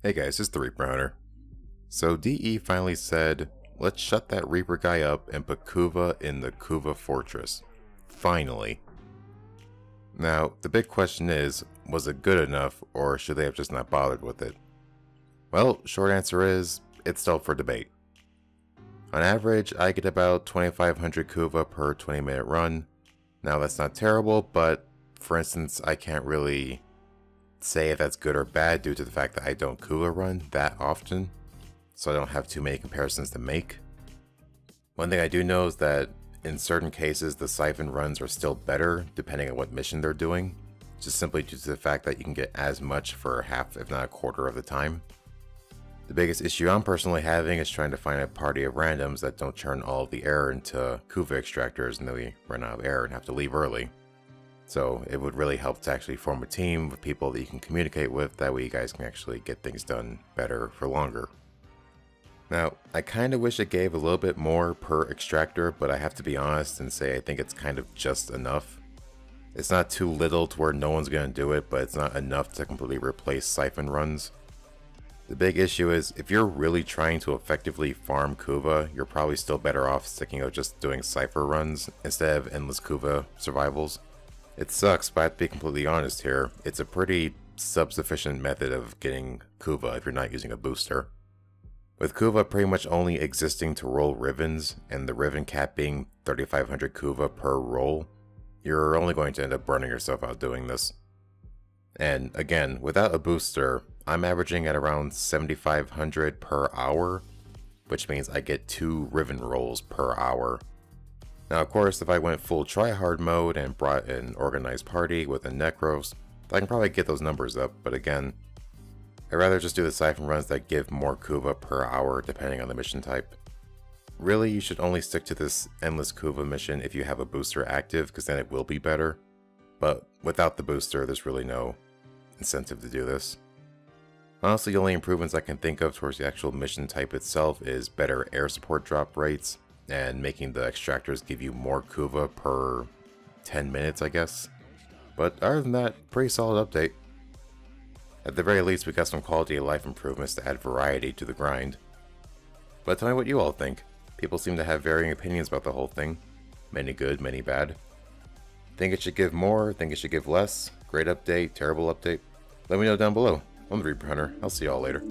Hey guys, it's the Reaper Hunter. So DE finally said, let's shut that Reaper guy up and put Kuva in the Kuva Fortress. Finally. Now, the big question is, was it good enough, or should they have just not bothered with it? Well, short answer is, it's still up for debate. On average, I get about 2500 Kuva per 20-minute run. Now that's not terrible, but for instance, I can't really say if that's good or bad due to the fact that I don't Kuva run that often, so I don't have too many comparisons to make. One thing I do know is that in certain cases the siphon runs are still better depending on what mission they're doing, just simply due to the fact that you can get as much for half if not a quarter of the time. The biggest issue I'm personally having is trying to find a party of randoms that don't turn all of the air into Kuva extractors and then we run out of air and have to leave early. So it would really help to actually form a team with people that you can communicate with, that way you guys can actually get things done better for longer. Now, I kind of wish it gave a little bit more per extractor, but I have to be honest and say I think it's kind of just enough. It's not too little to where no one's going to do it, but it's not enough to completely replace siphon runs. The big issue is, if you're really trying to effectively farm Kuva, you're probably still better off sticking with just doing cipher runs instead of endless Kuva survivals. It sucks, but I have to be completely honest here, it's a pretty sub-sufficient method of getting Kuva if you're not using a booster. With Kuva pretty much only existing to roll Rivens, and the Riven cap being 3500 Kuva per roll, you're only going to end up burning yourself out doing this. And again, without a booster, I'm averaging at around 7500 per hour, which means I get 2 Riven rolls per hour. Now of course, if I went full tryhard mode and brought an organized party with a Necros, I can probably get those numbers up, but again, I'd rather just do the siphon runs that give more Kuva per hour depending on the mission type. Really, you should only stick to this endless Kuva mission if you have a booster active, because then it will be better. But without the booster, there's really no incentive to do this. Honestly, the only improvements I can think of towards the actual mission type itself is better air support drop rates, and making the extractors give you more Kuva per 10 minutes, I guess. But other than that, pretty solid update. At the very least, we got some quality of life improvements to add variety to the grind. But tell me what you all think. People seem to have varying opinions about the whole thing. Many good, many bad. Think it should give more? Think it should give less? Great update? Terrible update? Let me know down below. I'm the Reaper Hunter. I'll see y'all later.